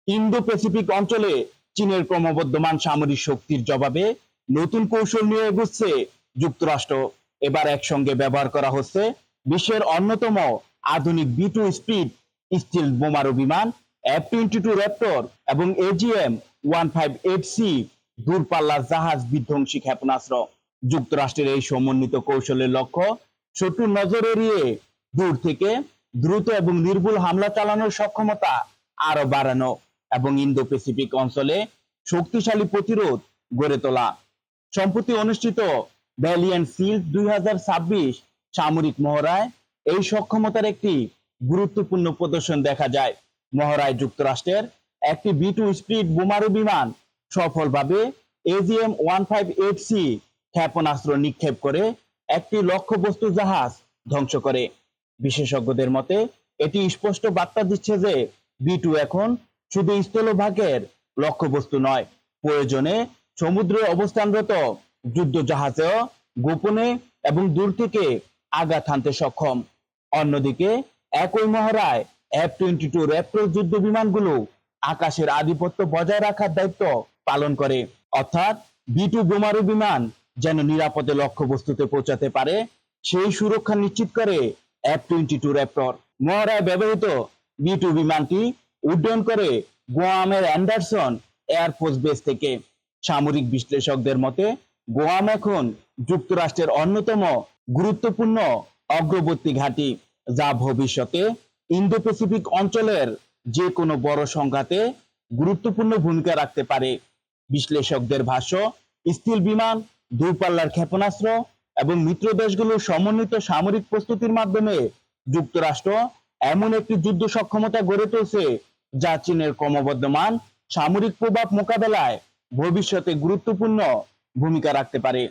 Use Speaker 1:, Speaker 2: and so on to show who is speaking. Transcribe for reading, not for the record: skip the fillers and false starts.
Speaker 1: Indo Pacific অঞ্চলে চীনের ক্রমবর্ধমান সামরিক শক্তির জবাবে নতুন কৌশল নিয়ে এগুচ্ছে যুক্তরাষ্ট্র। এবার একসঙ্গে ব্যবহার করা হচ্ছে বিশ্বের অন্যতম আধুনিক B2 স্পিড স্টিল বোমারু বিমান F-22 র্যাপটর এবং AGM-158C দূরপাল্লার জাহাজ বিধ্বংসী ক্ষেপণাস্ত্র। যুক্তরাষ্ট্রের এই সমন্বিত কৌশলের লক্ষ্য শত্রুর নজর এড়িয়ে দূর থেকে দ্রুত এবং নির্ভুল হামলা চালানোর সক্ষমতা আরো বাড়ানো এবং ইন্দো প্যাসিফিক অঞ্চলে শক্তিশালী প্রতিরোধ গড়ে তোলা। সম্প্রতি অনুষ্ঠিত ভ্যালিয়ান্ট শিল্ড 2026 সামরিক মহড়ায় এই সক্ষমতার একটি গুরুত্বপূর্ণ প্রদর্শন দেখা যায়। মহড়ায় যুক্তরাষ্ট্রের একটি B2 স্পিড বোমারু বিমান সফলভাবে AGM-158C ক্ষেপণাস্ত্র নিক্ষেপ করে একটি লক্ষ্যবস্তু জাহাজ ধ্বংস করে। বিশেষজ্ঞদের মতে এটি স্পষ্ট বার্তা দিচ্ছে যে B2 এখন শুধু স্থলভাগের লক্ষ্যবস্তু নয়, প্রয়োজনে সমুদ্রে অবস্থানরত যুদ্ধ জাহাজেও গোপনে এবং দূর থেকে আঘাত হানতে সক্ষম। অন্যদিকে একই মহড়ায় F-22 র্যাপটর যুদ্ধ বিমানগুলো আকাশের আধিপত্য বজায় রাখার দায়িত্ব পালন করে, অর্থাৎ B2 বোমারু বিমান যেন নিরাপদে লক্ষ্যবস্তুতে পৌঁছাতে পারে সেই সুরক্ষা নিশ্চিত করে F-22 র্যাপটর। মহড়ায় ব্যবহৃত B2 বিমানটি উড্ডয়ন করে গুয়ামের অ্যান্ডারসন এয়ারফোর্স বেস থেকে। সামরিক বিশ্লেষকদের মতে গুয়াম এখন যুক্তরাষ্ট্রের অন্যতম গুরুত্বপূর্ণ অগ্রবর্তী ঘাঁটি, যা ভবিষ্যতে ইন্দো প্যাসিফিক অঞ্চলের যে কোনো বড় সংঘাতে গুরুত্বপূর্ণ ভূমিকা রাখতে পারে। বিশ্লেষকদের ভাষ্য, স্টিল বিমান, দূরপাল্লার ক্ষেপণাস্ত্র এবং মিত্র দেশগুলোর সমন্বিত সামরিক প্রস্তুতির মাধ্যমে যুক্তরাষ্ট্র এমন একটি যুদ্ধ সক্ষমতা গড়ে তুলছে যা চীনের ক্রমবর্ধমান সামরিক প্রভাব মোকাবেলায় ভবিষ্যতে গুরুত্বপূর্ণ ভূমিকা রাখতে পারে।